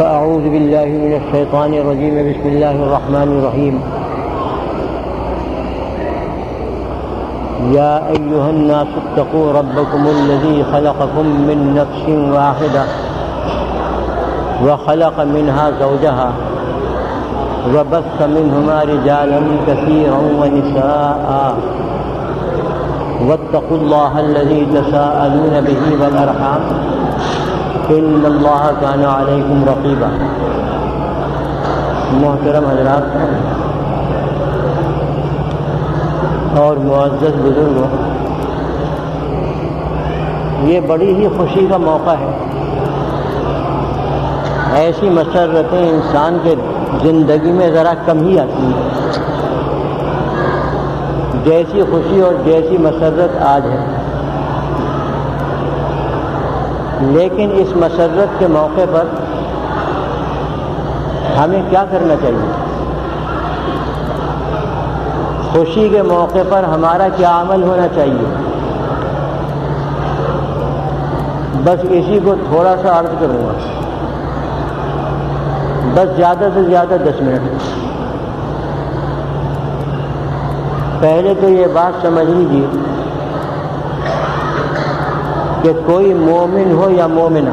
فأعوذ بالله من الشيطان الرجيم. بسم الله الرحمن الرحيم. يا أيها الناس اتقوا ربكم الذي خلقكم من نفس واحدة وخلق منها زوجها وبث منهما رجالا كثيرا ونساء واتقوا الله الذي تساءلون به والأرحام إن الله كان عليكم رقيبا. محترم حضرات اور معزز بزرگوں، یہ بڑی ہی خوشی کا موقع ہے. ایسی مسرتیں انسان کے زندگی میں ذرا کم ہی آتی ہیں جیسی خوشی اور جیسی مسرت آج ہے. لیکن اس مسرت کے موقع پر ہمیں کیا کرنا چاہیے؟ خوشی کے موقع پر ہمارا کیا عمل ہونا چاہیے؟ بس اسی کو تھوڑا سا عرض کروں گا، بس زیادہ سے زیادہ 10 منٹ. پہلے تو یہ بات سمجھ لیجیے کہ کوئی مومن ہو یا مومنہ،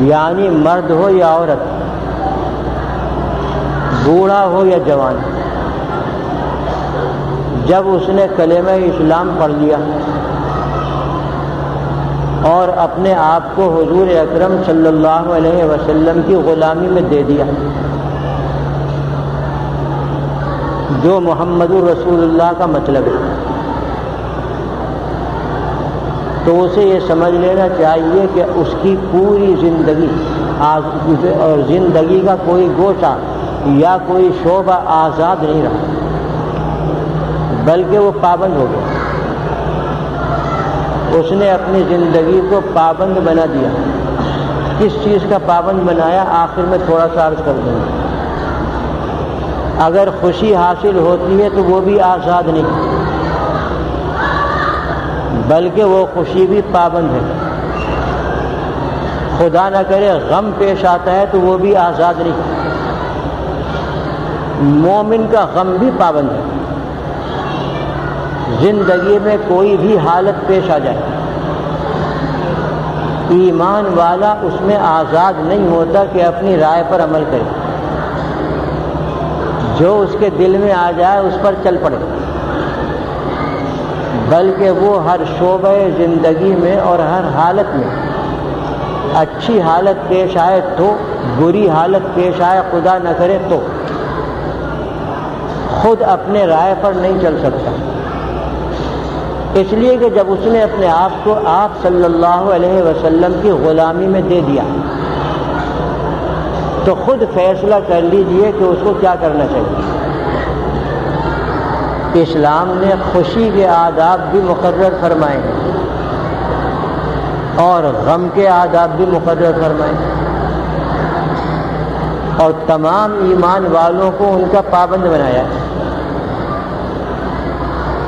یعنی مرد ہو یا عورت، بوڑھا ہو یا جوان، جب اس نے کلمہ اسلام پڑھ لیا اور اپنے آپ کو حضور اکرم صلی اللہ علیہ وسلم کی غلامی میں دے دیا، جو محمد رسول اللہ کا مطلب ہے، تو اسے یہ سمجھ لینا چاہیے کہ اس کی پوری زندگی اور زندگی کا کوئی گوشہ یا کوئی شعبہ آزاد نہیں رہا، بلکہ وہ پابند ہو گیا. اس نے اپنی زندگی کو پابند بنا دیا. کس چیز کا پابند بنایا؟ آخر میں تھوڑا سا عرض کر دوں گا. اگر خوشی حاصل ہوتی ہے تو وہ بھی آزاد نہیں، بلکہ وہ خوشی بھی پابند ہے. خدا نہ کرے غم پیش آتا ہے تو وہ بھی آزاد نہیں. مومن کا غم بھی پابند ہے. زندگی میں کوئی بھی حالت پیش آ جائے، ایمان والا اس میں آزاد نہیں ہوتا کہ اپنی رائے پر عمل کرے. جو اس کے دل میں آ جائے اس پر چل پڑے، بلکہ وہ ہر شعبہ زندگی میں اور ہر حالت میں، اچھی حالت پیش آئے تو، بری حالت پیش آئے خدا نہ کرے تو، خود اپنے رائے پر نہیں چل سکتا. اس لیے کہ جب اس نے اپنے آپ کو آپ صلی اللہ علیہ وسلم کی غلامی میں دے دیا تو خود فیصلہ کر لیجئے کہ اس کو کیا کرنا چاہیے. اسلام نے خوشی کے آداب بھی مقرر فرمائے ہیں اور غم کے آداب بھی مقرر فرمائے ہیں، اور تمام ایمان والوں کو ان کا پابند بنایا ہے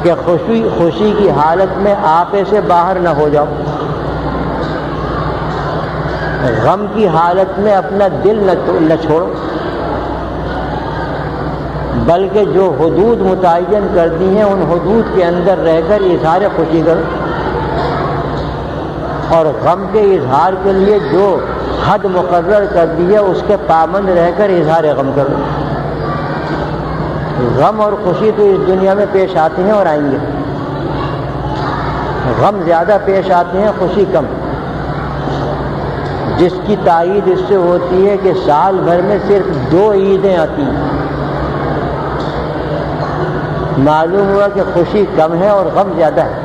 کہ خوشی کی حالت میں آپے سے باہر نہ ہو جاؤ، غم کی حالت میں اپنا دل نہ چھوڑو، بلکہ جو حدود متعین کر دی ہیں ان حدود کے اندر رہ کر اظہار خوشی کرو، اور غم کے اظہار کے لیے جو حد مقرر کر دی ہے اس کے پابند رہ کر اظہار غم کرو. غم اور خوشی تو اس دنیا میں پیش آتے ہیں اور آئیں گے. غم زیادہ پیش آتے ہیں، خوشی کم، جس کی تائید اس سے ہوتی ہے کہ سال بھر میں صرف 2 عیدیں آتی ہیں. معلوم ہوا کہ خوشی کم ہے اور غم زیادہ ہے.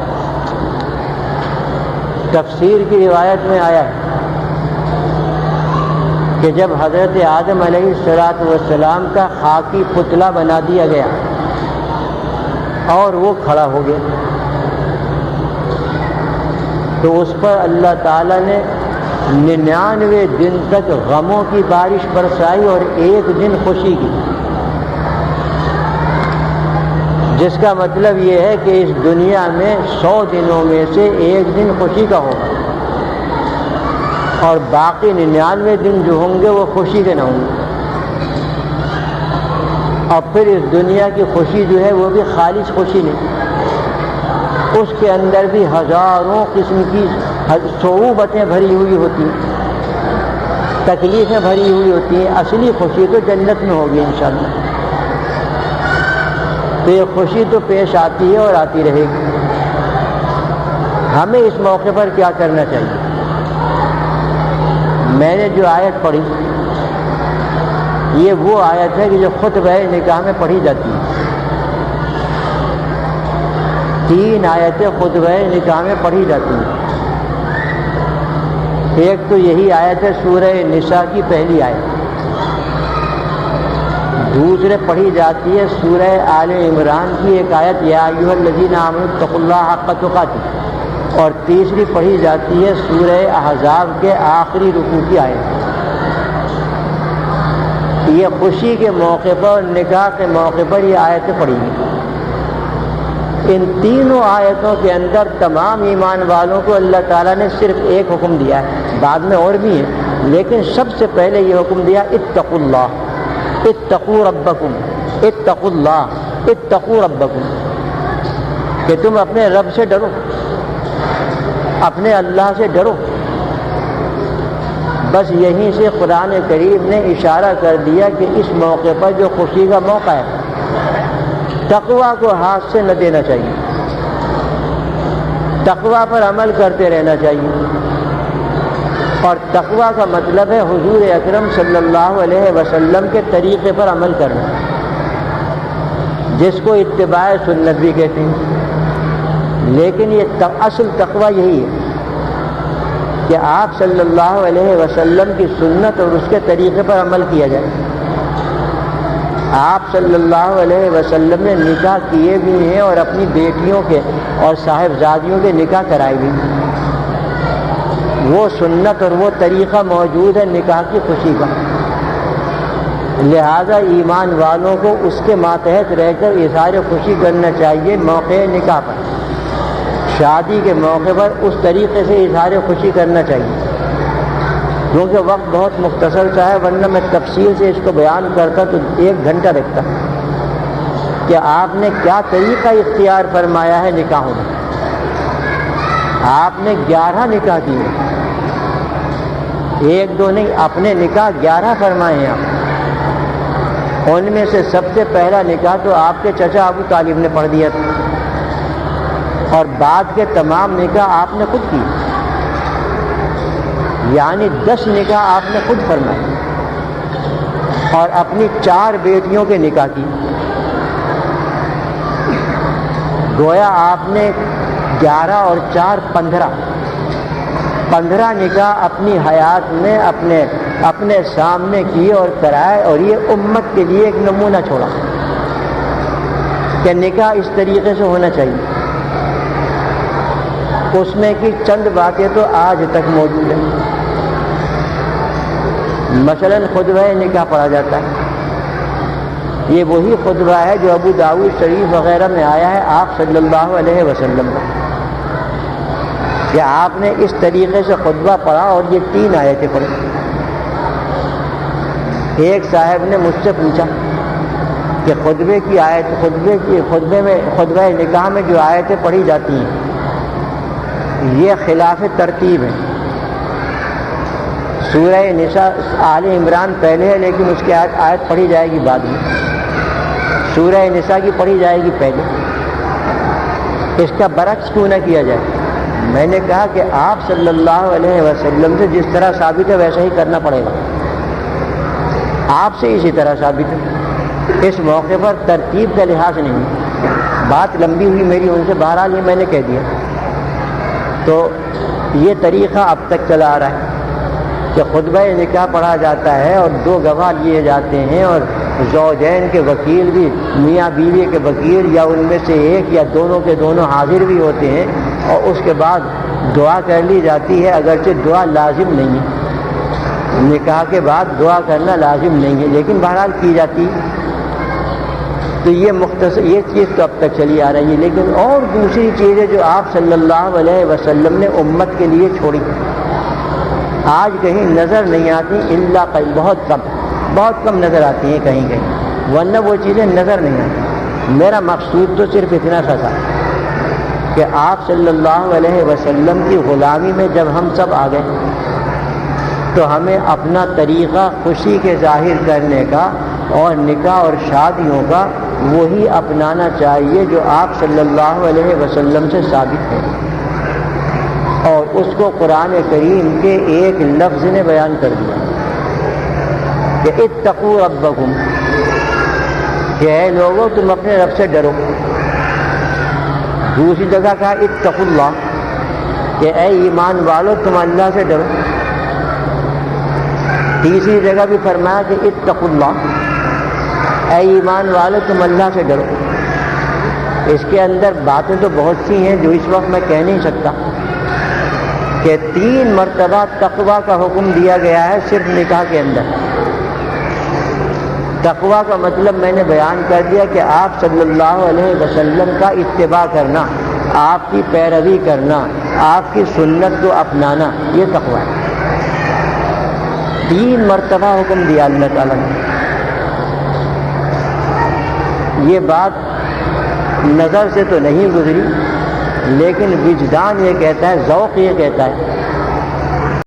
تفسیر کی روایت میں آیا ہے کہ جب حضرت آدم علیہ السلام کا خاکی پتلا بنا دیا گیا اور وہ کھڑا ہو گیا تو اس پر اللہ تعالیٰ نے 99 دن تک غموں کی بارش برسائی اور 1 دن خوشی کی، جس کا مطلب یہ ہے کہ اس دنیا میں 100 دنوں میں سے 1 دن خوشی کا ہوگا. اور باقی 99 دن جو ہوں گے وہ خوشی کے نہ ہوں گے. اور پھر اس دنیا کی خوشی جو ہے وہ بھی خالص خوشی نہیں، اس کے اندر بھی ہزاروں قسم کی صعوبتیں بھری ہوئی ہوتی ہیں، تکلیفیں بھری ہوئی ہوتی ہیں. اصلی خوشی تو جنت میں ہوگی انشاءاللہ. تو یہ خوشی تو پیش آتی ہے اور آتی رہے گی. ہمیں اس موقع پر کیا کرنا چاہیے؟ میں نے جو آیت پڑھی یہ وہ آیت ہے کہ جو خطبہ نکاح میں پڑھی جاتی ہے. 3 آیتیں خطبہ نکاح میں پڑھی جاتی ہیں. ایک تو یہی آیت ہے سورہ نساء کی پہلی آیت. دوسرے پڑھی جاتی ہے سورہ آل عمران کی ایک آیت یا ایھا الذین آمنوا اتقوا اللہ حق تقاتہ. اور تیسری پڑھی جاتی ہے سورہ احزاب کے آخری رکوع کی آیت. یہ خوشی کے موقع پر اور نکاح کے موقع پر یہ آیتیں پڑھی گئی. ان تینوں آیتوں کے اندر تمام ایمان والوں کو اللہ تعالیٰ نے صرف ایک حکم دیا ہے، بعد میں اور بھی ہیں لیکن سب سے پہلے یہ حکم دیا اتقوا اللہ، اتقوا ربکم، اتقوا اللہ، اتقوا ربکم، کہ تم اپنے رب سے ڈرو، اپنے اللہ سے ڈرو. بس یہیں سے قرآن کریم نے اشارہ کر دیا کہ اس موقع پر جو خوشی کا موقع ہے تقویٰ کو ہاتھ سے نہ دینا چاہیے، تقویٰ پر عمل کرتے رہنا چاہیے. اور تقویٰ کا مطلب ہے حضور اکرم صلی اللہ علیہ وسلم کے طریقے پر عمل کرنا، جس کو اتباع سنت بھی کہتے ہیں. لیکن یہ اصل تقویٰ یہی ہے کہ آپ صلی اللہ علیہ وسلم کی سنت اور اس کے طریقے پر عمل کیا جائے. آپ صلی اللہ علیہ وسلم نے نکاح کیے بھی ہیں اور اپنی بیٹیوں کے اور صاحبزادیوں کے نکاح کرائے بھی. وہ سنت اور وہ طریقہ موجود ہے نکاح کی خوشی کا. لہذا ایمان والوں کو اس کے ماتحت رہ کر اظہار خوشی کرنا چاہیے. موقع نکاح پر، شادی کے موقع پر اس طریقے سے اظہار خوشی کرنا چاہیے. کیونکہ وقت بہت مختصر سا ہے، ورنہ میں تفصیل سے اس کو بیان کرتا تو 1 گھنٹہ لگتا کہ آپ نے کیا طریقہ اختیار فرمایا ہے نکاحوں میں. آپ نے 11 نکاح کیے، 1 2 نہیں، اپنے نکاح 11 فرمائے ہیں آپ. ان میں سے سب سے پہلا نکاح تو آپ کے چچا ابو طالب نے پڑھ دیا تھا، اور بعد کے تمام نکاح آپ نے خود کی، یعنی 10 نکاح آپ نے خود فرمائے. اور اپنی 4 بیٹیوں کے نکاح کی. گویا آپ نے 11 اور 4 15 نکاح اپنی حیات میں اپنے سامنے کیے اور کرائے. اور یہ امت کے لیے ایک نمونہ چھوڑا کہ نکاح اس طریقے سے ہونا چاہیے. اس میں کی چند باتیں تو آج تک موجود ہیں. مثلاً خطبہ نکاح پڑھا جاتا ہے. یہ وہی خطبہ ہے جو ابو داؤد شریف وغیرہ میں آیا ہے آپ صلی اللہ علیہ وسلم کا، کہ آپ نے اس طریقے سے خطبہ پڑھا اور یہ 3 آیتیں پڑھی. ایک صاحب نے مجھ سے پوچھا کہ خطبہ نکاح میں جو آیتیں پڑھی جاتی ہیں یہ خلاف ترتیب ہے. سورہ نساء آل عمران پہلے ہے لیکن اس کی آیت پڑھی جائے گی بعد میں. سورہ نساء کی پڑھی جائے گی پہلے. اس کا برعکس کیوں نہ کیا جائے؟ میں نے کہا کہ آپ صلی اللہ علیہ وسلم سے جس طرح ثابت ہے ویسا ہی کرنا پڑے گا. آپ سے اسی طرح ثابت ہے. اس موقع پر ترتیب کا لحاظ نہیں. بات لمبی ہوئی میری ان سے، بہرحال یہ میں نے کہہ دیا. تو یہ طریقہ اب تک چلا آ رہا ہے کہ خطبہ نکاح پڑھا جاتا ہے اور 2 گواہ لیے جاتے ہیں اور زوجین کے وکیل بھی، میاں بیوی کے وکیل یا ان میں سے ایک یا دونوں کے دونوں حاضر بھی ہوتے ہیں. اور اس کے بعد دعا کر لی جاتی ہے، اگرچہ دعا لازم نہیں ہے، نکاح کے بعد دعا کرنا لازم نہیں ہے لیکن بہرحال کی جاتی ہے. تو یہ مختصر یہ چیز تو اب تک چلی آ رہی ہے. لیکن اور دوسری چیزیں جو آپ صلی اللہ علیہ وسلم نے امت کے لیے چھوڑی، آج کہیں نظر نہیں آتی، الا بہت کم نظر آتی ہیں کہیں کہیں، ورنہ وہ چیزیں نظر نہیں آتی۔ میرا مقصود تو صرف اتنا سا تھا کہ آپ صلی اللہ علیہ وسلم کی غلامی میں جب ہم سب آ گئے تو ہمیں اپنا طریقہ خوشی کے ظاہر کرنے کا اور نکاح اور شادیوں کا وہی اپنانا چاہیے جو آپ صلی اللہ علیہ وسلم سے ثابت ہے، اور اس کو قرآن کریم کے ایک لفظ نے بیان کر دیا کہ اتقوا ربکم، کہ اے لوگو تم اپنے رب سے ڈرو۔ دوسری جگہ کہا اتقوا اللہ، کہ اے ایمان والو تم اللہ سے ڈرو۔ تیسری جگہ بھی فرمایا کہ اتقوا اللہ، اے ایمان والو تم اللہ سے ڈرو۔ اس کے اندر باتیں تو بہت سی ہیں جو اس وقت میں کہہ نہیں سکتا، کہ 3 مرتبہ تقوی کا حکم دیا گیا ہے صرف نکاح کے اندر۔ تقوی کا مطلب میں نے بیان کر دیا کہ آپ صلی اللہ علیہ وسلم کا اتباع کرنا، آپ کی پیروی کرنا، آپ کی سنت کو اپنانا، یہ تقوی ہے۔ 3 مرتبہ حکم دیا اللہ تعالیٰ نے۔ یہ بات نظر سے تو نہیں گزری، لیکن وجدان یہ کہتا ہے، ذوق یہ کہتا ہے